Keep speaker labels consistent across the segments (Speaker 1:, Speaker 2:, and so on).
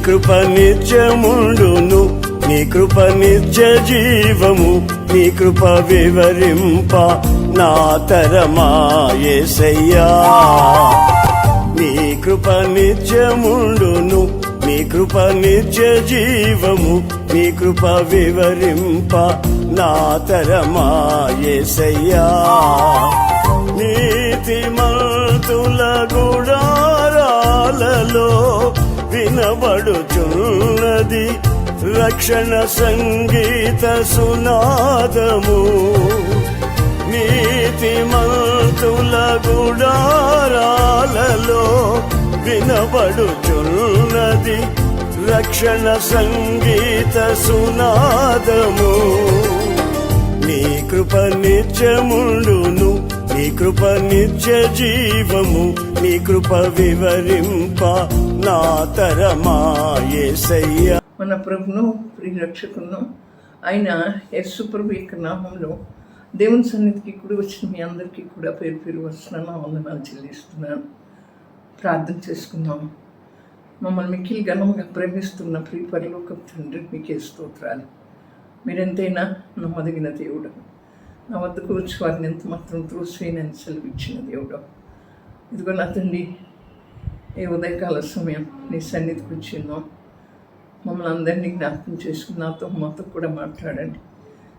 Speaker 1: కృప నిత్యముండును, నీ కృప నిత్య జీవము, నీ కృప వివరింప నా తరమా యేసయ్యా. నీ కృప నిత్యముండును, నీ కృప నిత్య జీవము, నీ కృప వివరింప నా తరమా యేసయ్యా. నీతిమంతుల గుడారాలలో వినబడుచున్నది రక్షణ సంగీత సునాదము. నీతిమంతుల గుడారాలలో వినబడుచున్నది రక్షణ సంగీత సునాదము. నీ కృప నిత్యముండును, నీ కృప నిత్య జీవము, నీ కృప వివరింప నా తరమా యేసయ్యా.
Speaker 2: మన ప్రభును ప్రియరక్షకును ఆయన యేసు ప్రభు యొక్క నామంలో దేవుని సన్నిధికి కూడా వచ్చిన మీ అందరికీ కూడా పేరు పేరు వస్తున్నాను, వందనాలు చెల్లిస్తున్నాను. ప్రార్థన చేసుకున్నాము. మమ్మల్ని మిక్కిలి ఘనంగా ప్రేమిస్తున్న ప్రియ పరలోకపు తండ్రి మీకే స్తోత్రాలు. మీరెంతైనా నమ్మదగిన దేవుడు, నా వద్దకు వచ్చి వారిని ఎంత మాత్రం త్రోసివేయనని సెలవిచ్చిన దేవుడు. ఇదిగో నా తండ్రి, ఏ ఉదయకాల సమయం నీ సన్నిధికి వచ్చిందో మమ్మల్ని అందరినీ జ్ఞాపకం చేసుకుని మాతో కూడా మాట్లాడండి.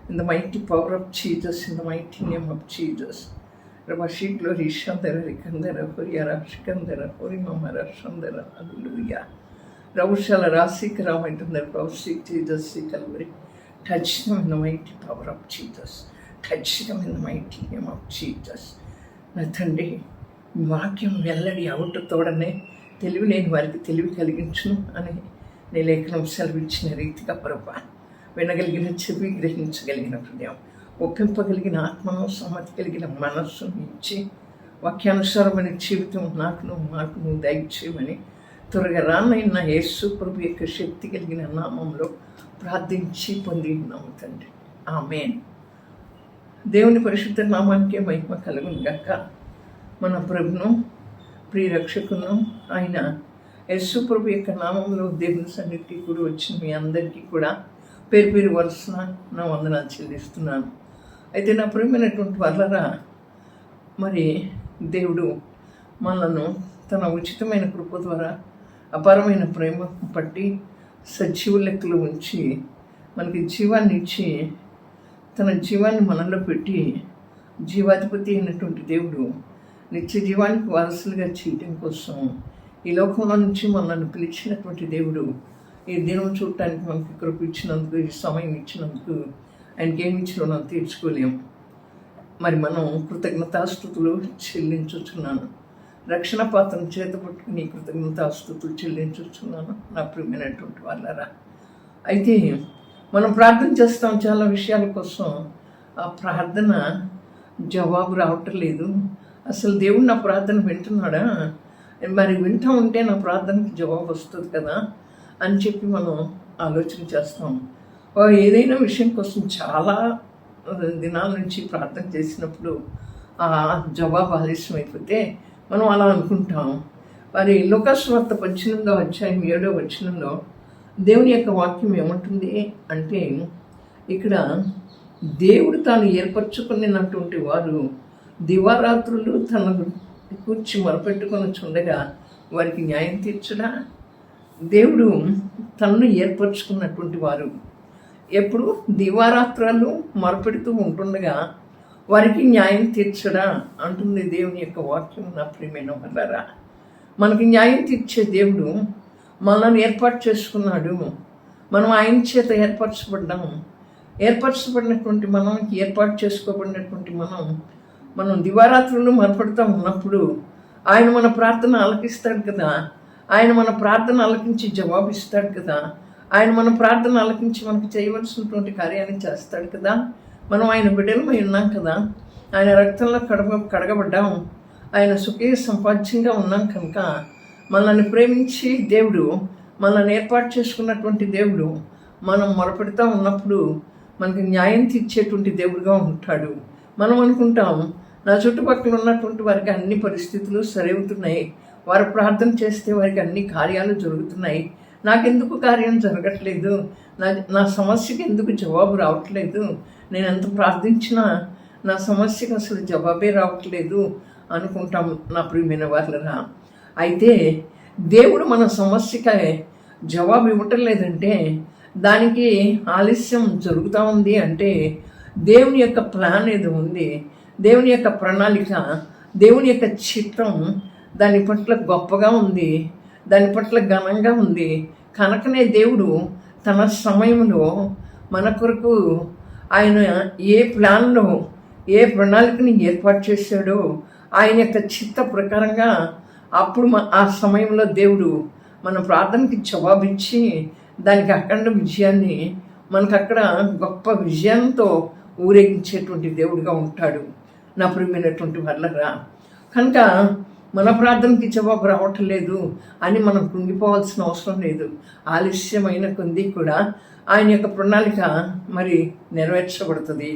Speaker 2: In the mighty power of Jesus, in the mighty name of Jesus. రబషి గ్లోరీ షందర రికందర హొరియర షికందర హొరి మమర షందర హల్లెలూయా. రౌషల రాసిక రామంటుందర రౌసి Jesus Calvary. Touch them in the mighty power of Jesus. Touch them in the mighty name of Jesus. నా తండ్రి, మీ వాక్యం వెల్లడి అవుట తోడనే తెలివి లేని వారికి తెలివి కలిగించును అని నీ లేఖనం సెలవిచ్చిన రీతిగా ప్రభా, వినగలిగిన చెవి, గ్రహించగలిగిన హృదయం, ఒప్పింపగలిగిన ఆత్మను, సమ్మతి కలిగిన మనస్సును ఇచ్చి వాక్యానుసారమైన జీవితం మాకును దయచేయమని త్వరగా రానైనా యేసు ప్రభు యొక్క శక్తి కలిగిన నామంలో ప్రార్థించి పొంది ఉన్నాము తండ్రి. ఆమేన్. దేవుని పరిశుద్ధ నామానికే మహిమ కలుగును గాక. మన ప్రభును ప్రియరక్షకును ఆయన యేసు ప్రభు యొక్క నామంలో దేవుని సన్నిధికి కూడా వచ్చిన మీ అందరికీ కూడా పేరు పేరు వరుసన నా వందనాలు చెల్లిస్తున్నాను. అయితే నా ప్రియమైనటువంటి వాళ్ళరా, మరి దేవుడు మనలను తన ఉచితమైన కృప ద్వారా అపారమైన ప్రేమ పట్టి సజీవ లెక్కలో ఉంచి మనకి జీవాన్ని ఇచ్చి తన జీవాన్ని మనలో పెట్టి జీవాధిపతి అయినటువంటి దేవుడు నిత్య జీవానికి వారసులుగా చేయడం కోసం ఈ లోకంలో నుంచి మనల్ని పిలిచినటువంటి దేవుడు ఈ దినం చూడటానికి మనకి కృప ఇచ్చినందుకు, ఈ సమయం ఇచ్చినందుకు ఆయనకి ఏమి ఇచ్చినా మనం తీర్చుకోలేము. మరి మనం కృతజ్ఞతాస్తుతులు చెల్లించుచున్నాను. రక్షణ పాత్రను చేత పట్టుకుని కృతజ్ఞతాస్తుతులు చెల్లించుచున్నాను నా ప్రియమైనటువంటి వాళ్ళరా. అయితే మనం ప్రార్థన చేస్తాం చాలా విషయాల కోసం, ఆ ప్రార్థన జవాబు రావటం లేదు. అసలు దేవుడు నా ప్రార్థన వింటున్నాడా, మరి వింటూ ఉంటే నా ప్రార్థనకి జవాబు వస్తుంది కదా అని చెప్పి మనం ఆలోచన చేస్తాం. ఏదైనా విషయం కోసం చాలా దినాల నుంచి ప్రార్థన చేసినప్పుడు ఆ జవాబు ఆలస్యం అయిపోతే మనం అలా అనుకుంటాం. మరి లోకాసువార్త 18వ అధ్యాయం 7వ వచనంలో దేవుని యొక్క వాక్యం ఏమంటుంది అంటే, ఇక్కడ దేవుడు తాను ఏర్పరచుకున్నటువంటి వారు దివారాత్రులు తన కూర్చి మొరపెట్టుకొని చుండగా వారికి న్యాయం తీర్చడా. దేవుడు తనను ఏర్పరచుకున్నటువంటి వారు ఎప్పుడు దివారాత్రాలు మొరపెడుతూ ఉంటుండగా వారికి న్యాయం తీర్చడా అంటుంది దేవుని యొక్క వాక్యం. నా ప్రియమైన వాళ్ళరా, మనకి న్యాయం తీర్చే దేవుడు మనల్ని ఏర్పాటు చేసుకున్నాడు. మనం ఆయన చేత ఏర్పరచబడినటువంటి మనకి ఏర్పాటు చేసుకోబడినటువంటి మనం దివారాత్రులు మొరపెడుతూ ఉన్నప్పుడు ఆయన మన ప్రార్థన ఆలకిస్తాడు కదా. ఆయన మన ప్రార్థన ఆలకించి జవాబిస్తాడు కదా. ఆయన మన ప్రార్థన ఆలకించి మనకు చేయవలసినటువంటి కార్యాన్ని చేస్తాడు కదా. మనం ఆయన బిడ్డలమై ఉన్నాం కదా. ఆయన రక్తంలో కడగబడ్డాం. ఆయన సుఖీ సంపాద్యంగా ఉన్నాం కనుక మనల్ని ప్రేమించి దేవుడు, మనల్ని ఏర్పాటు చేసుకున్నటువంటి దేవుడు మనం మొరపెడుతూ ఉన్నప్పుడు మనకి న్యాయం తీర్చేటువంటి దేవుడుగా ఉంటాడు. మనం అనుకుంటాం, నా చుట్టుపక్కల ఉన్నటువంటి వారికి అన్ని పరిస్థితులు సరవుతున్నాయి, వారు ప్రార్థన చేస్తే వారికి అన్ని కార్యాలు జరుగుతున్నాయి, నాకెందుకు కార్యం జరగట్లేదు, నా సమస్యకి ఎందుకు జవాబు రావట్లేదు, నేను ఎంత ప్రార్థించినా నా సమస్యకు అసలు జవాబే రావట్లేదు అనుకుంటాం నా ప్రియమైన వాళ్ళరా. అయితే దేవుడు మన సమస్యకి జవాబు ఇవ్వటం లేదంటే దానికి ఆలస్యం జరుగుతూ ఉంది అంటే దేవుని యొక్క ప్లాన్ ఏదో ఉంది, దేవుని యొక్క ప్రణాళిక, దేవుని యొక్క చిత్తం దాని పట్ల గొప్పగా ఉంది, దాని పట్ల ఘనంగా ఉంది. కనుకనే దేవుడు తన సమయంలో మన కొరకు ఆయన ఏ ప్లాన్లో ఏ ప్రణాళికని ఏర్పాటు చేశాడో ఆయన యొక్క చిత్త ప్రకారంగా అప్పుడు ఆ సమయంలో దేవుడు మన ప్రార్థనకి జవాబిచ్చి దానికి అఖండ విజయాన్ని మనకు అక్కడ గొప్ప విజయంతో ఊరేగించేటువంటి దేవుడిగా ఉంటాడు నా ప్రియమైనటువంటి వాళ్ళరా. కనుక మన ప్రార్థనకి జవాబు రావటం లేదు అని మనం కృంగిపోవాల్సిన అవసరం లేదు. ఆలస్యమైన కొద్ది కూడా ఆయన యొక్క ప్రణాళిక మరి నెరవేర్చబడుతుంది,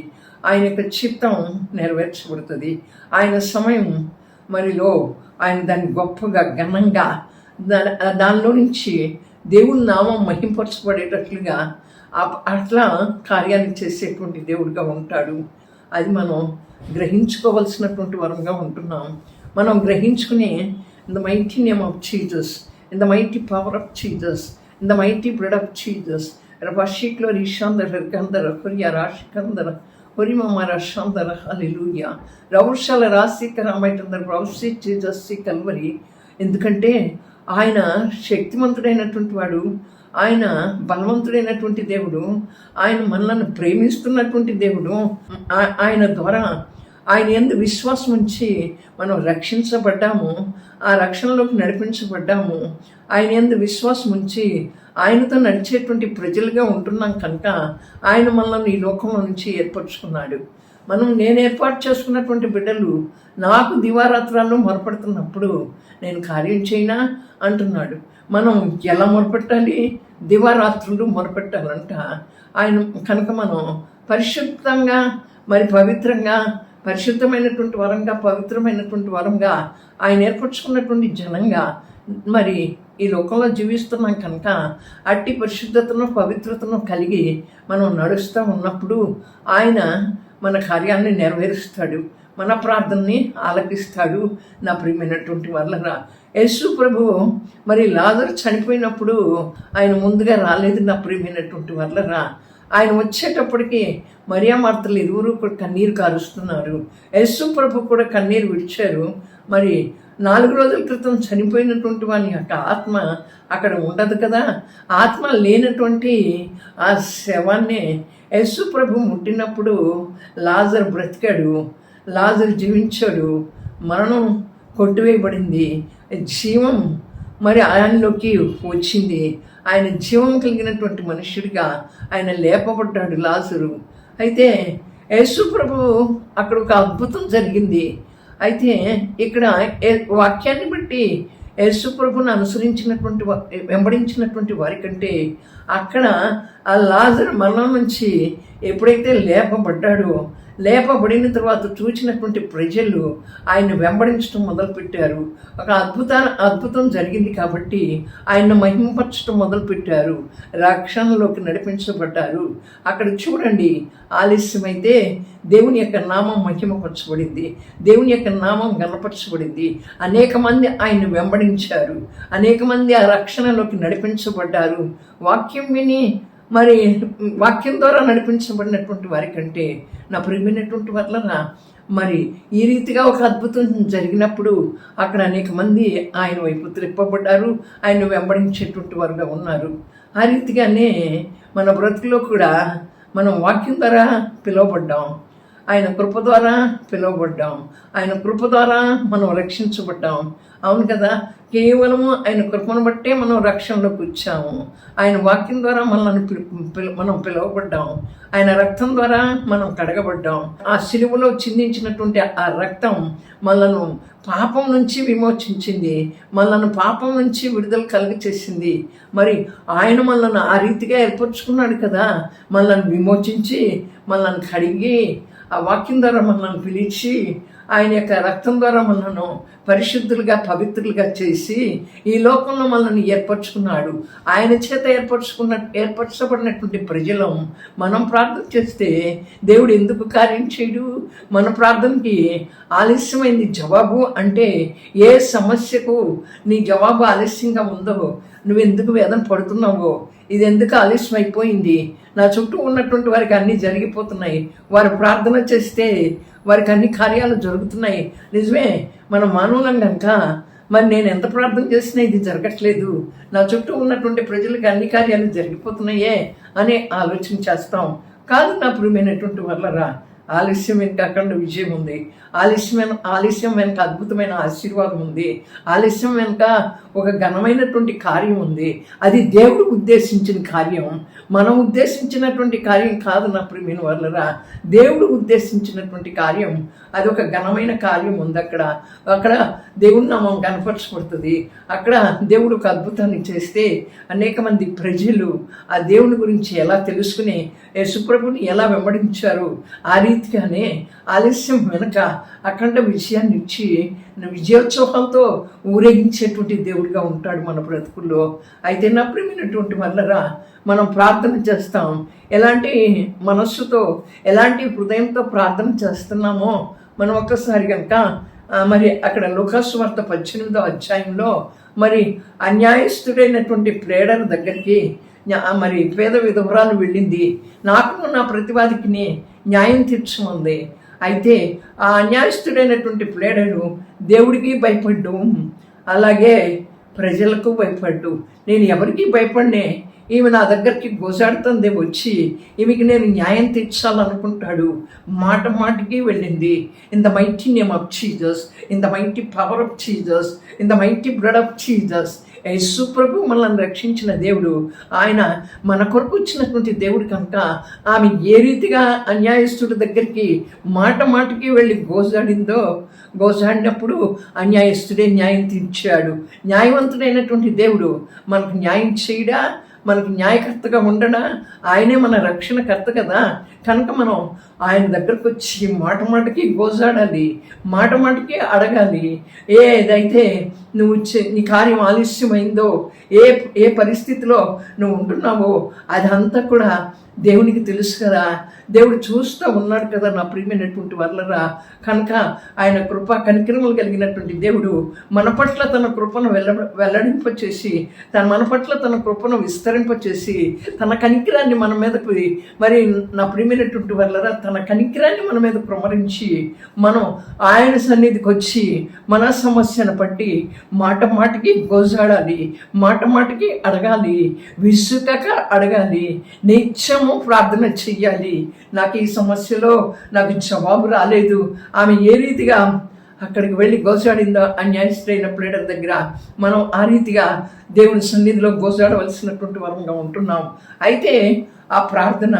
Speaker 2: ఆయన యొక్క చిత్తం నెరవేర్చబడుతుంది. ఆయన సమయం మరిలో ఆయన దాన్ని గొప్పగా ఘనంగా దానిలో నుంచి దేవుని నామం మహింపరచబడేటట్లుగా అట్లా కార్యాన్ని చేసేటువంటి దేవుడిగా ఉంటాడు. అది మనం గ్రహించుకోవాల్సినటువంటి వరంగా ఉంటున్నాం. మనం గ్రహించుకుని in the mighty name of Jesus, in the mighty power of Jesus, in the mighty blood of Jesus, రషీక్లో రిషాందర గంధర హొరియా రాశికందర హొరిమర షాందర హల్లెలూయా రౌషాల రాశికరమైనందర రౌషి జీసస్ కల్వరి. ఎందుకంటే ఆయన శక్తివంతుడైనటువంటి వాడు, ఆయన బలవంతుడైనటువంటి దేవుడు, ఆయన మనల్ని ప్రేమిస్తున్నటువంటి దేవుడు. ఆయన ద్వారా ఆయన యందు విశ్వాసం ఉంచి మనం రక్షించబడ్డాము, ఆ రక్షణలోకి నడిపించబడ్డాము. ఆయన యందు విశ్వాసం ఉంచి ఆయనతో నడిచేటువంటి ప్రజలుగా ఉంటున్నాం కనుక ఆయన మనల్ని ఈ లోకంలో నుంచి ఏర్పరచుకున్నాడు. నేను ఏర్పాటు చేసుకున్నటువంటి బిడ్డలు నాకు దివారాత్రాల్లో మొరపెడుతున్నప్పుడు నేను కార్యం చేయనా అంటున్నాడు. మనం ఎలా మొరపెట్టాలి? దివారాత్రులు మొరపెట్టాలంట ఆయన. కనుక మనం పరిశుద్ధంగా మరి పవిత్రంగా, పరిశుద్ధమైనటువంటి వరంగా, పవిత్రమైనటువంటి వరంగా ఆయన ఏర్పరచుకున్నటువంటి జనంగా మరి ఈ లోకంలో జీవిస్తున్నాం కనుక అట్టి పరిశుద్ధతను పవిత్రతను కలిగి మనం నడుస్తూ ఉన్నప్పుడు ఆయన మన కార్యాన్ని నెరవేరుస్తాడు, మన ప్రార్థనని ఆలకిస్తాడు నా ప్రియమైనటువంటి వాళ్ళరా. యేసు ప్రభు మరి లాజరు చనిపోయినప్పుడు ఆయన ముందుగా రాలేదు నా ప్రియమైనటువంటి వాళ్ళరా. ఆయన వచ్చేటప్పటికి మరియా మార్తలు ఇరువురు కూడా కన్నీరు కారుస్తున్నారు. యేసు ప్రభు కూడా కన్నీరు విడిచారు. మరి 4 రోజుల క్రితం చనిపోయినటువంటి వాని యొక్క ఆత్మ అక్కడ ఉండదు కదా. ఆత్మ లేనటువంటి ఆ శవాన్ని యేసు ప్రభు ముట్టినప్పుడు లాజరు బ్రతికాడు, లాజరు జీవించాడు, మరణం కొట్టివేయబడింది, జీవం మరి ఆయనలోకి వచ్చింది. ఆయన జీవం కలిగినటువంటి మనుష్యుడిగా ఆయన లేపబడ్డాడు లాజరు. అయితే యేసు ప్రభు అక్కడ ఒక అద్భుతం జరిగింది. అయితే ఇక్కడ వాక్యాన్ని బట్టి యేసు ప్రభుని అనుసరించినటువంటి వెంబడించినటువంటి వారి కంటే అక్కడ ఆ లాజరు మరణం నుంచి ఎప్పుడైతే లేపబడ్డాడో, లేపబడిన తర్వాత చూసినటువంటి ప్రజలు ఆయన వెంబడించడం మొదలుపెట్టారు. ఒక అద్భుతం జరిగింది కాబట్టి ఆయన మహిమపరచడం మొదలుపెట్టారు, రక్షణలోకి నడిపించబడ్డారు. అక్కడ చూడండి, ఆలస్యమైతే దేవుని యొక్క నామం మహిమపరచబడింది, దేవుని యొక్క నామం గణపరచబడింది. అనేక మంది ఆయన వెంబడించారు, అనేక మంది ఆ రక్షణలోకి నడిపించబడ్డారు. వాక్యం విని మరి వాక్యం ద్వారా నడిపించబడినటువంటి వారి కంటే నా ప్రియమైనటువంటి వాళ్ళరా మరి ఈ రీతిగా ఒక అద్భుతం జరిగినప్పుడు అక్కడ అనేక మంది ఆయన వైపు త్రిప్పబడ్డారు, ఆయన వెంబడించేటువంటి వారుగా ఉన్నారు. ఆ రీతిగానే మన బ్రతుకులో కూడా మనం వాక్యం ద్వారా పిలువబడ్డాం, ఆయన కృప ద్వారా పిలువబడ్డాం, ఆయన కృప ద్వారా మనం రక్షించబడ్డాం. అవును కదా, కేవలము ఆయన కృపను బట్టే మనం రక్షణలోకి వచ్చాము. ఆయన వాక్యం ద్వారా మనం పిలువబడ్డాం, ఆయన రక్తం ద్వారా మనం కడగబడ్డాం. ఆ సిలువలో చిందించినటువంటి ఆ రక్తం మనలను పాపం నుంచి విమోచించింది, మనలను పాపం నుంచి విడుదల కలిగచేసింది. మరి ఆయన మనల్ని ఆ రీతిగా ఏర్పరచుకున్నాడు కదా, మనల్ని విమోచించి మనల్ని కడిగి ఆ వాక్యం ద్వారా మనల్ని పిలిచి ఆయన యొక్క రక్తం ద్వారా మనను పరిశుద్ధులుగా పవిత్రులుగా చేసి ఈ లోకంలో మనల్ని ఏర్పరచుకున్నాడు. ఆయన చేత ఏర్పరచబడినటువంటి ప్రజలం మనం ప్రార్థన చేస్తే దేవుడు ఎందుకు కార్యం చేయడు? మన ప్రార్థనకి ఆలస్యమైంది జవాబు అంటే ఏ సమస్యకు నీ జవాబు ఆలస్యంగా ఉందో, నువ్వెందుకు వేదన పడుతున్నావో, ఇది ఎందుకు ఆలస్యం అయిపోయింది, నా చుట్టూ ఉన్నటువంటి వారికి అన్నీ జరిగిపోతున్నాయి, వారు ప్రార్థన చేస్తే వారికి అన్ని కార్యాలు జరుగుతున్నాయి. నిజమే, మనం మానవులం కనుక మరి నేను ఎంత ప్రార్థన చేసినా ఇది జరగట్లేదు, నా చుట్టూ ఉన్నటువంటి ప్రజలకు అన్ని కార్యాలు జరిగిపోతున్నాయే అనే ఆలోచన చేస్తాం. కాదు నా ప్రియమైనటువంటి వాళ్ళరా, ఆలస్యం వెనుక అఖండ విజయం ఉంది. ఆలస్యం వెనుక అద్భుతమైన ఆశీర్వాదం ఉంది. ఆలస్యం వెనుక ఒక ఘనమైనటువంటి కార్యం ఉంది. అది దేవుడు ఉద్దేశించిన కార్యం, మనం ఉద్దేశించినటువంటి కార్యం కాదు నా ప్రియమైన వాళ్ళరా. దేవుడు ఉద్దేశించినటువంటి కార్యం, అది ఒక ఘనమైన కార్యం ఉంది. అక్కడ దేవుని నామం కనపరచబడుతుంది. అక్కడ దేవుడు ఒక అద్భుతాన్ని చేస్తే అనేక మంది ప్రజలు ఆ దేవుని గురించి ఎలా తెలుసుకుని యేసుప్రభుని ఎలా వెంబడించారు, ఆ రీతిగానే ఆలస్యం వెనుక అఖండ విజయాన్ని ఇచ్చి విజయోత్సవంతో ఊరేగించేటువంటి దేవుడిగా ఉంటాడు మన బ్రతుకుల్లో. అయితే నా ప్రియమైనటువంటి వల్లరా, మనం ప్రార్థన చేస్తాం, ఎలాంటి మనస్సుతో ఎలాంటి హృదయంతో ప్రార్థన చేస్తున్నామో మనం ఒక్కసారి కనుక మరి అక్కడ లూకాసు వార్త 18వ అధ్యాయంలో మరి అన్యాయస్తుడైనటువంటి ప్రేడర్ దగ్గరికి మరి పేద విధవరాలు వెళ్ళింది. నాకు నా ప్రతివాదికి న్యాయం తీర్చమంది. అయితే ఆ అన్యాయస్తుడైనటువంటి ప్లేడరు దేవుడికి భయపడ్డు, అలాగే ప్రజలకు భయపడ్డు. నేను ఎవరికి భయపడినే, ఈమె నా దగ్గరికి గోజాడుతుంది వచ్చి ఈమెకి నేను న్యాయం తీర్చాలనుకుంటాడు. మాటికి వెళ్ళింది. In the mighty name of Jesus, in the mighty power of Jesus, in the mighty blood of Jesus. Yesu ప్రభు మనల్ని రక్షించిన దేవుడు, ఆయన మన కొరకు వచ్చినటువంటి దేవుడు కనుక ఆమె ఏ రీతిగా అన్యాయస్తుడి దగ్గరికి మాటికి వెళ్ళి గోజాడినప్పుడు అన్యాయస్తుడే న్యాయం తీర్చాడు. న్యాయవంతుడైనటువంటి దేవుడు మనకు న్యాయం చేయడా, మనకి న్యాయకర్తగా ఉండడా? ఆయనే మన రక్షణకర్త కదా. కనుక మనం ఆయన దగ్గరకు వచ్చి మాటికి గోజాడాలి, మాటికి అడగాలి. ఏదైతే నువ్వు నీ కార్యం ఆలస్యమైందో, ఏ పరిస్థితిలో నువ్వు ఉంటున్నావో అదంతా కూడా దేవునికి తెలుసు కదా. దేవుడు చూస్తూ ఉన్నాడు కదా నా ప్రియమైనటువంటి వాళ్ళరా. కనుక ఆయన కృప కనికరములు కలిగినటువంటి దేవుడు మన పట్ల తన కృపను వెల్లడింపచేసి, మన పట్ల తన కృపను విస్తరింపచేసి, తన కనికరాన్ని మన మీదకు మరి నా ప్రియమైనటువంటి వాళ్ళరా తన కనికరాన్ని మన మీద ప్రమరించి మనం ఆయన సన్నిధికి వచ్చి మన సమస్యను బట్టి మాటికి గోజాడాలి, మాటికి అడగాలి, విసుకక అడగాలి, నిత్యము ప్రార్థన చెయ్యాలి. నాకు ఈ సమస్యలో నాకు జవాబు రాలేదు. ఆమె ఏ రీతిగా అక్కడికి వెళ్ళి గోజాడిందో అన్యాయస్తుడైన ప్లేడర్ దగ్గర, మనం ఆ రీతిగా దేవుని సన్నిధిలో గోజాడవలసినటువంటి వరంగా ఉంటున్నాం. అయితే ఆ ప్రార్థన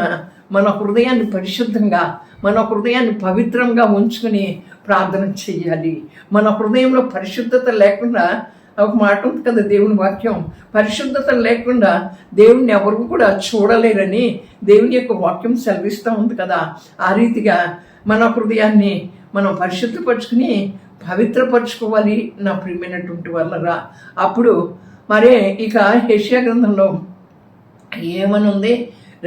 Speaker 2: మన హృదయాన్ని పరిశుద్ధంగా, మన హృదయాన్ని పవిత్రంగా ఉంచుకొని ప్రార్థన చెయ్యాలి. మన హృదయంలో పరిశుద్ధత లేకుండా, ఒక మాట ఉంది కదా దేవుని వాక్యం, పరిశుద్ధత లేకుండా దేవుణ్ణి ఎవరు కూడా చూడలేరని దేవుని యొక్క వాక్యం సెలవిస్తూ ఉంది కదా. ఆ రీతిగా మన హృదయాన్ని మనం పరిశుద్ధపరచుకుని పవిత్రపరచుకోవాలి నా ప్రియమైనటువంటి వాళ్ళరా. అప్పుడు మరే ఇక యెషయా గ్రంథంలో ఏమనుంది?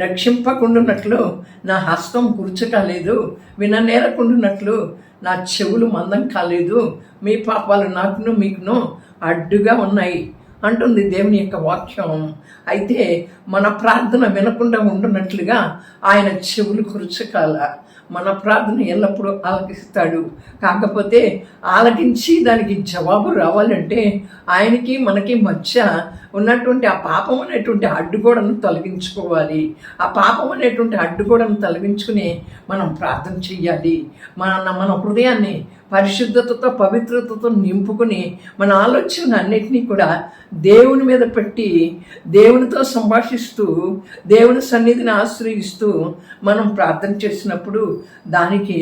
Speaker 2: రక్షింపకుండునట్లు నా హస్తం కూర్చకాలేదు, విననేరకుండునట్లు నా చెవులు మందం కాలేదు, మీ పాపాలు నాకును మీకును అడ్డుగా ఉన్నాయి అంటుంది దేవుని యొక్క వాక్యం. అయితే మన ప్రార్థన వినకుండా ఉండునట్లుగా ఆయన చెవులు కురుచకాల. మన ప్రార్థన ఎల్లప్పుడూ ఆలకిస్తాడు. కాకపోతే ఆలకించి దానికి జవాబు రావాలంటే ఆయనకి మనకి మధ్య ఉన్నటువంటి ఆ పాపం అనేటువంటి అడ్డుగోడను తొలగించుకోవాలి. ఆ పాపం అనేటువంటి అడ్డుగోడను తొలగించుకుని మనం ప్రార్థన చెయ్యాలి. మన హృదయాన్ని పరిశుద్ధతతో పవిత్రతతో నింపుకుని మన ఆలోచన అన్నిటినీ కూడా దేవుని మీద పెట్టి దేవునితో సంభాషిస్తూ దేవుని సన్నిధిని ఆశ్రయిస్తూ మనం ప్రార్థన చేసినప్పుడు దానికి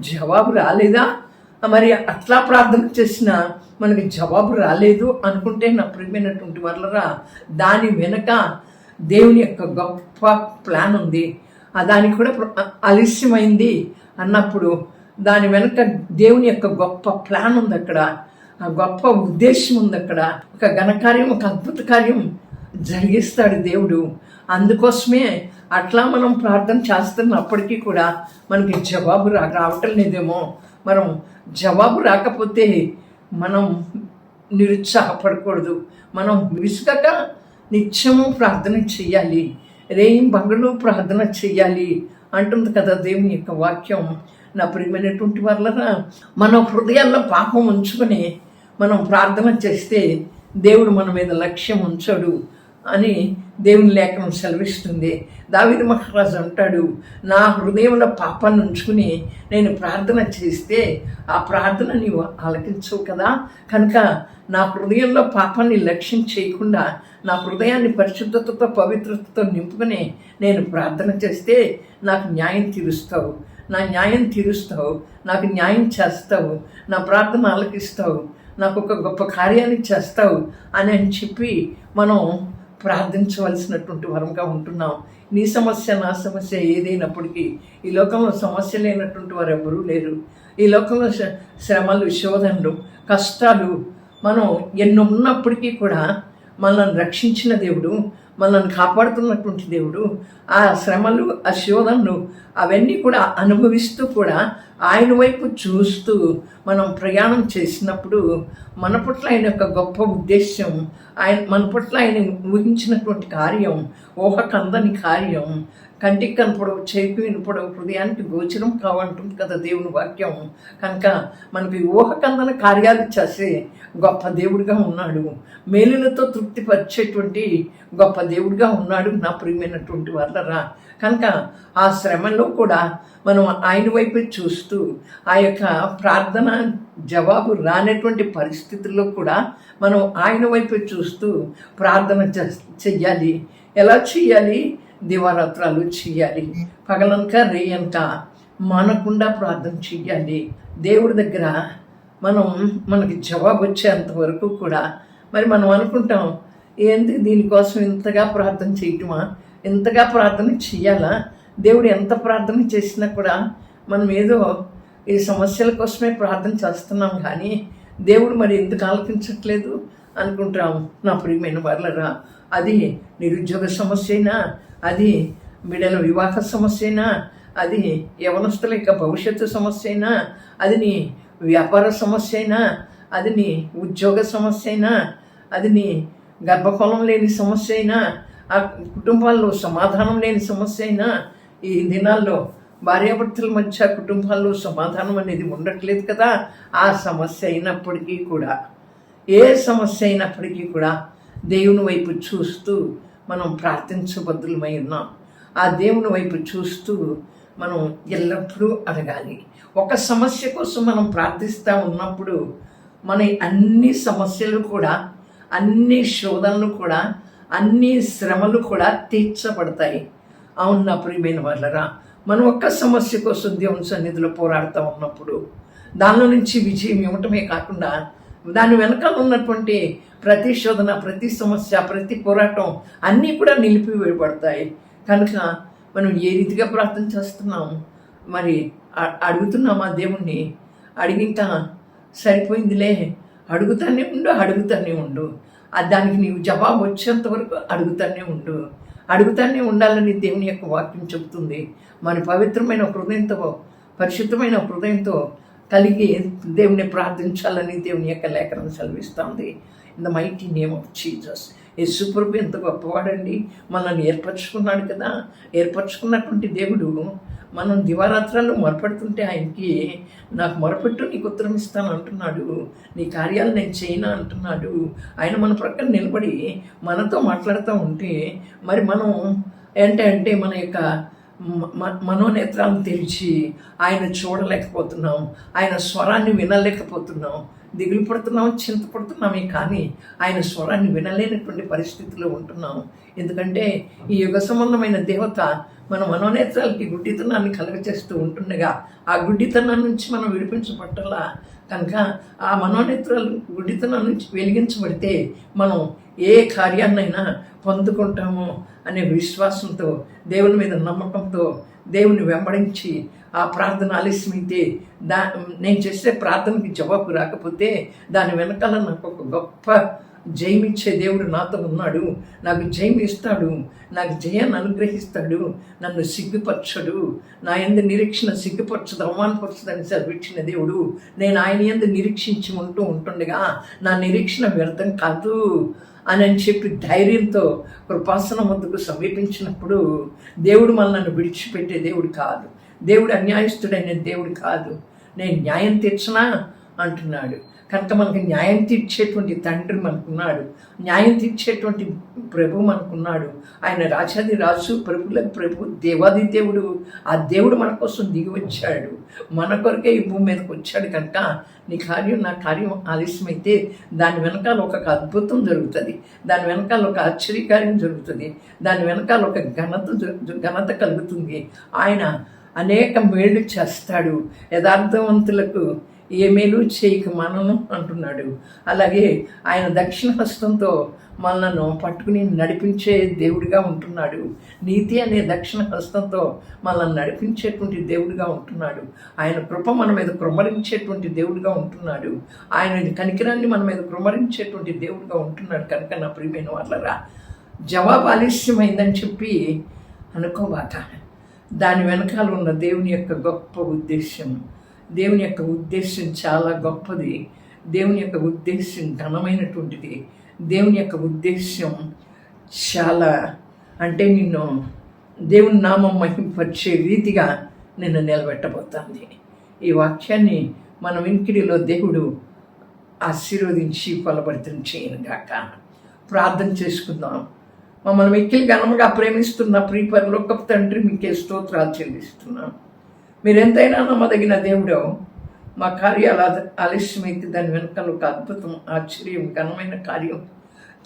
Speaker 2: జవాబు రాలేదా? మరి అట్లా ప్రార్థన చేసినా మనకి జవాబు రాలేదు అనుకుంటే నా ప్రియమైనటువంటి వాళ్ళరా, దాని వెనక దేవుని యొక్క గొప్ప ప్లాన్ ఉంది. దానికి కూడా ఆలస్యమైంది అన్నప్పుడు దాని వెనుక దేవుని యొక్క గొప్ప ప్లాన్ ఉంది అక్కడ, ఆ గొప్ప ఉద్దేశం ఉంది అక్కడ. ఒక ఘనకార్యం, ఒక అద్భుత కార్యం జరిగిస్తాడు దేవుడు. అందుకోసమే అట్లా మనం ప్రార్థన చేస్తున్నప్పటికీ కూడా మనకి జవాబు రావటం లేదేమో. మనం జవాబు రాకపోతే మనం నిరుత్సాహపడకూడదు. మనం విసుగక నిత్యము ప్రార్థన చెయ్యాలి, రేయింబగలు ప్రార్థన చెయ్యాలి అంటుంది కదా దేవుని యొక్క వాక్యం. నా ప్రియమైనటువంటి వాళ్ళరా, మన హృదయాల్లో పాపం ఉంచుకొని మనం ప్రార్థన చేస్తే దేవుడు మన మీద లక్ష్యం ఉంచడు అని దేవుని లేఖనం సెలవిస్తుంది. దావీదు మహారాజు అంటాడు, నా హృదయంలో పాపాన్ని ఉంచుకుని నేను ప్రార్థన చేస్తే ఆ ప్రార్థన నీవు ఆలకించవు కదా. కనుక నా హృదయంలో పాపాన్ని లక్ష్యం చేయకుండా నా హృదయాన్ని పరిశుద్ధతతో పవిత్రతతో నింపుకుని నేను ప్రార్థన చేస్తే నాకు న్యాయం తీరుస్తావు, నాకు న్యాయం చేస్తావు, నా ప్రార్థన ఆలకిస్తావు, నాకు ఒక గొప్ప కార్యాన్ని చేస్తావు అని చెప్పి మనం ప్రార్థించవలసినటువంటి వరంగా ఉంటున్నాం. నీ సమస్య నా సమస్య ఏదైనప్పటికీ ఈ లోకంలో సమస్య లేనటువంటి వారు ఎవరూ లేరు. ఈ లోకంలో శ్రమలు, శోధనలు, కష్టాలు మనం ఎన్ని ఉన్నప్పటికీ కూడా మనల్ని రక్షించిన దేవుడు, మనల్ని కాపాడుతున్నటువంటి దేవుడు, ఆ శ్రమలు, ఆ శోధనలు అవన్నీ కూడా అనుభవిస్తూ కూడా ఆయన వైపు చూస్తూ మనం ప్రయాణం చేసినప్పుడు మన పట్ల ఆయన యొక్క గొప్ప ఉద్దేశం, మన పట్ల ఆయన ఊహించినటువంటి కార్యం, ఊహకందని కార్యం, కంటికి కనపడవు, చెవికి వినపడవు, హృదయానికి గోచరం కావంటుంది కదా దేవుని వాక్యం. కనుక మనకి ఊహకందన కార్యాలు చేసే గొప్ప దేవుడిగా ఉన్నాడు, మేలులతో తృప్తిపరిచేటువంటి గొప్ప దేవుడిగా ఉన్నాడు నా ప్రియమైనటువంటి వాళ్ళరా. కనుక ఆ శ్రమలో కూడా మనం ఆయన వైపు చూస్తూ ఆ యొక్క ప్రార్థన జవాబు రానటువంటి పరిస్థితుల్లో కూడా మనం ఆయన వైపు చూస్తూ ప్రార్థన చెయ్యాలి. ఎలా చెయ్యాలి? దివారాత్రాలు చెయ్యాలి, పగలనక రేయనక మానకుండా ప్రార్థన చెయ్యాలి. దేవుడి దగ్గర మనకి జవాబు వచ్చేంత వరకు కూడా మరి మనం అనుకుంటాం, ఏంటి దీనికోసం ఇంతగా ప్రార్థన చేయటమా, ఇంతగా ప్రార్థన చెయ్యాలా? దేవుడు ఎంత ప్రార్థన చేసినా కూడా మనం ఏదో ఈ సమస్యల కోసమే ప్రార్థన చేస్తున్నాం, కానీ దేవుడు మరి ఎందుకు ఆలకించట్లేదు అనుకుంటాం నా ప్రియమైన వాళ్ళరా. అది నిరుద్యోగ సమస్య అయినా, అది బిడ్డల వివాహ సమస్య అయినా, అది యవనస్తుల యొక్క భవిష్యత్తు సమస్య అయినా, అది నీ వ్యాపార సమస్య అయినా, అది నీ ఉద్యోగ సమస్య అయినా, అది నీ గర్భఫలం లేని సమస్య అయినా, ఆ కుటుంబాల్లో సమాధానం లేని సమస్య అయినా, ఈ దినాల్లో భార్యాభర్తల మధ్య కుటుంబాల్లో సమాధానం అనేది ఉండట్లేదు కదా. ఆ సమస్య అయినప్పటికీ కూడా, ఏ సమస్య అయినప్పటికీ కూడా దేవుని వైపు చూస్తూ మనం ప్రార్థించబద్దులమై ఉన్నాం. ఆ దేవుని వైపు చూస్తూ మనం ఎల్లప్పుడూ అడగాలి. ఒక సమస్య కోసం మనం ప్రార్థిస్తూ ఉన్నప్పుడు మన అన్ని సమస్యలు కూడా, అన్ని శోధనలు కూడా, అన్ని శ్రమలు కూడా తీర్చబడతాయి. అవును నా ప్రియమైన వాళ్ళరా, మనం ఒక్క సమస్య కోసం దేవుని సన్నిధిలో పోరాడుతూ ఉన్నప్పుడు దానిలో నుంచి విజయం ఇవ్వటమే కాకుండా దాని వెనకాల ఉన్నటువంటి ప్రతి శోధన, ప్రతి సమస్య, ప్రతి పోరాటం అన్నీ కూడా నిలిపివేయబడతాయి. కనుక మనం ఏ రీతిగా ప్రార్థన చేస్తున్నాం, మరి అడుగుతున్నామా దేవుణ్ణి? అడిగింకా సరిపోయిందిలే, అడుగుతానే ఉండు. దానికి నీవు జవాబు వచ్చేంత వరకు అడుగుతానే ఉండాలని దేవుని యొక్క వాక్యం చెబుతుంది. మన పవిత్రమైన హృదయంతో, పరిశుద్ధమైన హృదయంతో కలిగి దేవుని ప్రార్థించాలని దేవుని యొక్క లేఖనం సెలవిస్తుంది. In the mighty name of Jesus. Yesu ప్రభు ఎంత గొప్పవాడండి, మనల్ని ఏర్పరచుకున్నాడు కదా. ఏర్పరచుకున్నటువంటి దేవుడు మనం దివారాత్రాలు మొరపెడుతుంటే ఆయనకి, నాకు మొరపెట్టు నీకు ఉత్తరం ఇస్తాను అంటున్నాడు, నీ కార్యాలు నేను చేయను అంటున్నాడు. ఆయన మన ప్రక్కన నిలబడి మనతో మాట్లాడుతూ ఉంటే మరి మనం ఏంటంటే మన యొక్క మనోనేత్రాలను తెరిచి ఆయన చూడలేకపోతున్నాం, ఆయన స్వరాన్ని వినలేకపోతున్నాం, దిగులు పడుతున్నాం, చింతపడుతున్నామే, కానీ ఆయన స్వరాన్ని వినలేనటువంటి పరిస్థితిలో ఉంటున్నాం. ఎందుకంటే ఈ యుగ సంబంధమైన దేవత మన మనోనేత్రాలకి గుడ్డితనాన్ని కలగచేస్తూ ఉంటుండగా ఆ గుడ్డితనం నుంచి మనం విడిపించబట్టాలా. కనుక ఆ మనోనేత్రాలు గుడ్డితనం నుంచి వెలిగించబడితే మనం ఏ కార్యాన్నైనా పొందుకుంటాము అనే విశ్వాసంతో, దేవుని మీద నమ్మకంతో దేవుని వెంబడించి ఆ ప్రార్థన ఆలస్యమైతే నేను చేసే ప్రార్థనకి జవాబు రాకపోతే దాని వెనకాల నాకు ఒక గొప్ప జయమిచ్చే దేవుడు నాతో ఉన్నాడు, నాకు జయం ఇస్తాడు, నాకు జయాన్ని అనుగ్రహిస్తాడు, నన్ను సిగ్గుపరచడు, నా యందు నిరీక్షణ సిగ్గుపరచదు, అవమానపరచదని సెలవిచ్చిన దేవుడు. నేను ఆయన యందు నిరీక్షించి ఉంటుండగా నా నిరీక్షణ వ్యర్థం కాదు అని చెప్పి ధైర్యంతో కృపాసనం వద్దకు సమీపించినప్పుడు దేవుడు మనల్ని విడిచిపెట్టే దేవుడు కాదు, దేవుడు అన్యాయస్తుడైన దేవుడు కాదు. నేను న్యాయం తీర్చనా అంటున్నాడు. కనుక మనకు న్యాయం తీర్చేటువంటి తండ్రి మనకున్నాడు, న్యాయం తీర్చేటువంటి ప్రభు మనకున్నాడు. ఆయన రాజాది రాజు, ప్రభులకు ప్రభు, దేవాది దేవుడు. ఆ దేవుడు మన కోసం దిగి వచ్చాడు, మన కొరకే ఈ భూమి మీదకి వచ్చాడు. కనుక నీ కార్యం నా కార్యం ఆలస్యమైతే దాని వెనకాల ఒక అద్భుతం జరుగుతుంది, దాని వెనకాల ఒక ఆశ్చర్యకార్యం జరుగుతుంది, దాని వెనకాల ఒక ఘనత కలుగుతుంది. ఆయన అనేక మేళ్ళు చేస్తాడు, యథార్థవంతులకు ఏ మేలు చేయక మనను అంటున్నాడు. అలాగే ఆయన దక్షిణ హస్తంతో మనలను పట్టుకుని నడిపించే దేవుడిగా ఉంటున్నాడు. నీతి అనే దక్షిణ హస్తంతో మనల్ని నడిపించేటువంటి దేవుడిగా ఉంటున్నాడు. ఆయన కృప మన మీద కృమరించేటువంటి దేవుడిగా ఉంటున్నాడు. ఆయన కనికరాన్ని మన మీద కృమరించేటువంటి దేవుడిగా ఉంటున్నాడు. కనుక నా ప్రియమైన వాళ్ళరా, జవాబు ఆలస్యమైందని చెప్పి అనుకోబాక. దాని వెనకాల ఉన్న దేవుని యొక్క గొప్ప ఉద్దేశం, దేవుని యొక్క ఉద్దేశం చాలా గొప్పది, దేవుని యొక్క ఉద్దేశం ఘనమైనటువంటిది, దేవుని యొక్క ఉద్దేశం చాలా అంటే నిన్ను దేవుని నామం మహింపరిచే రీతిగా నిన్ను నిలబెట్టబోతుంది. ఈ వాక్యాన్ని మన వినికిడిలో దేవుడు ఆశీర్వదించి ఫలభరితం చేయనుగాక. ప్రార్థన చేసుకుందాం. మమ్మల్ని మిక్కిలి ఘనంగా ప్రేమిస్తున్న ప్రియ పరలోకపు తండ్రి, మీకే స్తోత్రాలు చెల్లిస్తున్నాం. మీరెంతైనా నమ్మదగిన దేవుడు. మా కార్యాలు ఆలస్యమైతే దాని వెనకాల ఒక అద్భుతం, ఆశ్చర్యం, ఘనమైన కార్యం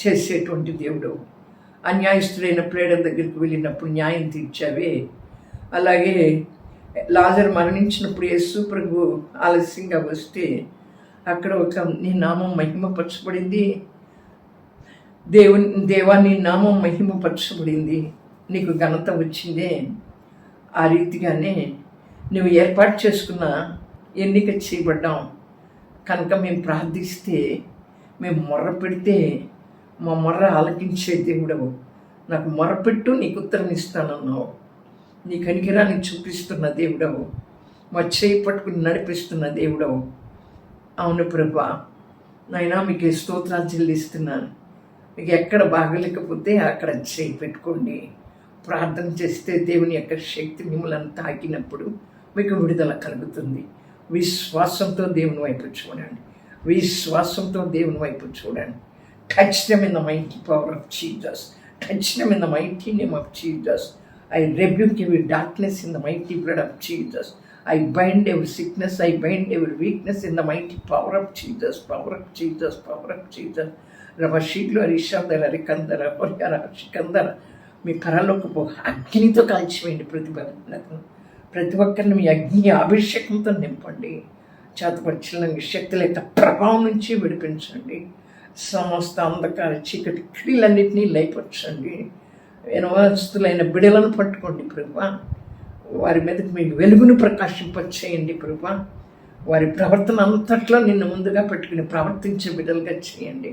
Speaker 2: చేసేటువంటి దేవుడు. అన్యాయస్తుడైన ప్రేడల దగ్గరికి వెళ్ళినప్పుడు న్యాయం తీర్చావే, అలాగే లాజరు మరణించినప్పుడు యేసు ప్రభు ఆలస్యంగా వస్తే అక్కడ ఒక నీ నామం మహిమపరచబడింది. దేవా నీ నామం మహిమపరచబడింది, నీకు ఘనత వచ్చిందే. ఆ రీతిగానే నువ్వు ఏర్పాటు చేసుకున్న ఎన్నిక చేయబడ్డాం. కనుక మేము ప్రార్థిస్తే, మేము మొర్ర పెడితే మా మొర్ర ఆలకించే దేవుడవు. నాకు మొరపెట్టు, నీకు ఉత్తరం ఇస్తానన్నావు. నీ కనికరాన్ని చూపిస్తున్న దేవుడవు, మా చేయి పట్టుకుని నడిపిస్తున్న దేవుడవు. అవును ప్రభా, నాయనా మీకే స్తోత్రాలు చెల్లిస్తున్నాను. మీకు ఎక్కడ బాగలేకపోతే అక్కడ చేయి పెట్టుకోండి. ప్రార్థన చేస్తే దేవుని యొక్క శక్తి మిమ్మల్ని తాకినప్పుడు మీకు విడుదల కలుగుతుంది. విశ్వాసంతో దేవుని వైపు చూడండి, విశ్వాసంతో దేవుని వైపు చూడండి. Touch them in the mighty power of Jesus, touch them in the mighty name of Jesus. I rebuke every darkness in the mighty blood of Jesus. I bind every sickness, I bind every weakness in the mighty power of Jesus, power of Jesus, power of Jesus. రవశీలు అరిషందర అరికందర పొరియర శికందర మీ కరలోకి అగ్నితో కాల్చివేయండి. ప్రతి ఒక్కరిని మీ అగ్ని అభిషేకంతో నింపండి. చేతపరిచిన శక్తుల యొక్క ప్రభావం నుంచి విడిపించండి. సమస్త అంధకార చీకటి క్రియలన్నింటినీ లయపరచండి. యవనస్తులైన బిడలను పట్టుకోండి ప్రభా. వారి మీదకి మీ వెలుగును ప్రకాశింపచేయండి ప్రభా. వారి ప్రవర్తన అంతట్లో నిన్ను ముందుగా పెట్టుకుని ప్రవర్తించే బిడ్డలుగా చేయండి.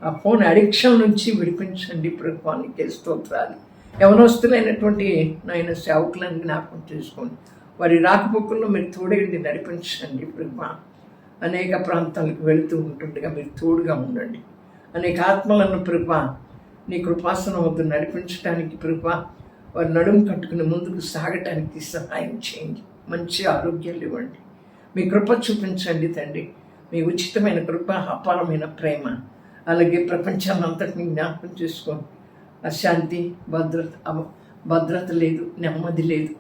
Speaker 2: ఆ ఫోన్ అడిక్షన్ నుంచి విడిపించండి ప్రభా. నీకే స్తోత్రాలు. యవనస్తులైనటువంటి నాయన సేవకులను జ్ఞాపకం చేసుకోండి. వారి రాకపోకల్లో మీరు తోడేండి నడిపించండి ప్రభా. అనేక ప్రాంతాలకు వెళుతూ ఉంటుండగా మీరు తోడుగా ఉండండి. అనేక ఆత్మలను ప్రభా నీ కృపాసనం వద్ద నడిపించడానికి ప్రభా, వారి నడుము కట్టుకుని ముందుకు సాగటానికి సహాయం చేయండి. మంచి ఆరోగ్యాలు ఇవ్వండి. మీ కృప చూపించండి తండ్రి. మీ ఉచితమైన కృప, అపారమైన ప్రేమ, అలాగే ప్రపంచాన్ని అంతటిని జ్ఞాపకం చేసుకోండి. అశాంతి, భద్రత లేదు, నెమ్మది లేదు.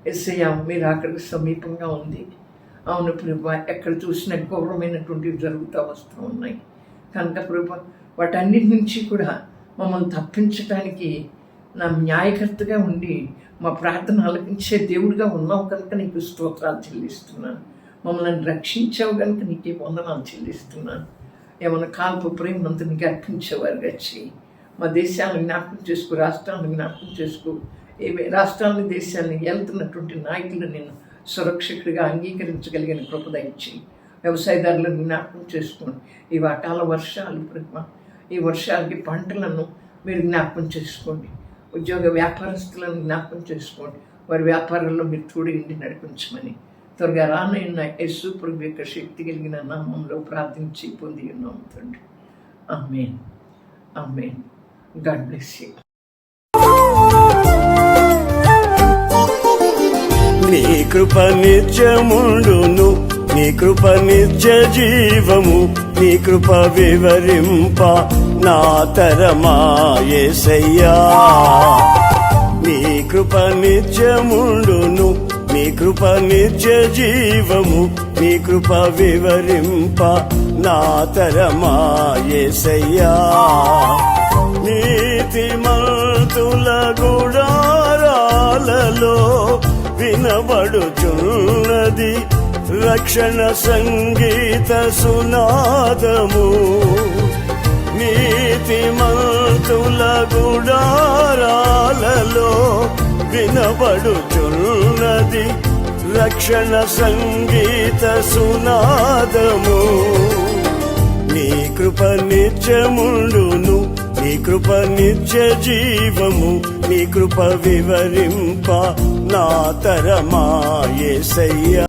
Speaker 2: యేసయ్యా మీరు అక్కడికి సమీపంగా ఉంది. అవును ప్రభా, ఎక్కడ చూసినా ఘోరమైనటువంటివి జరుగుతూ వస్తూ ఉన్నాయి. కనుక ప్రభా వాటన్నిటి నుంచి కూడా మమ్మల్ని తప్పించడానికి నా న్యాయకర్తగా ఉండి మా ప్రార్థన ఆలకించే దేవుడిగా ఉన్నావు కనుక నీకు స్తోత్రాలు చెల్లిస్తున్నాను. మమ్మల్ని రక్షించావు కనుక నీకే వందనాలు చెల్లిస్తున్నాను. ఏమన్నా కాల్పు ప్రేమనంతా నీకు అర్పించేవారుగా చేయి. మా దేశాలను జ్ఞాపకం చేసుకో, రాష్ట్రాలను జ్ఞాపకం చేసుకో. ఈ రాష్ట్రాలని దేశాలని వెళ్తున్నటువంటి నాయకులు నేను సురక్షకుడిగా అంగీకరించగలిగిన కృప దయచేయి. వ్యవసాయదారులను జ్ఞాపకం చేసుకోండి. ఈ అకాల వర్షాలు ప్రభు, ఈ వర్షాలకి పంటలను మీరు జ్ఞాపకం చేసుకోండి. ఉద్యోగ వ్యాపారస్తులను జ్ఞాపకం చేసుకోండి. వారి వ్యాపారాల్లో మీరు తోడేండి నడిపించమని త్వరగా రానైన యేసు ప్రభు యొక్క శక్తి కలిగిన నామంలో ప్రార్థించి పొంది ఉన్నాం తండ్రి. Amen, amen. God bless you.
Speaker 1: నీ కృప నిత్యముండును, నీ కృప నిత్య జీవము, నీ కృప వివరింప నా తరమా యేసయ్యా. నీ కృప నిత్యముండును, నీ కృప నిత్య జీవము, నీ కృప వివరింప నా తరమా యేసయ్యా. నీతిమంతుల గుడారాలలో వినబడుచున్నది రక్షణ సంగీత సునాదము. నీతిమంతుల గుడారాలలో వినబడుచున్నది రక్షణ సంగీత సునాదము. నీ కృప నిత్యముండును, నీ కృప నిత్య జీవము, నీ కృప వివరింప నా తరమా యేసయ్యా.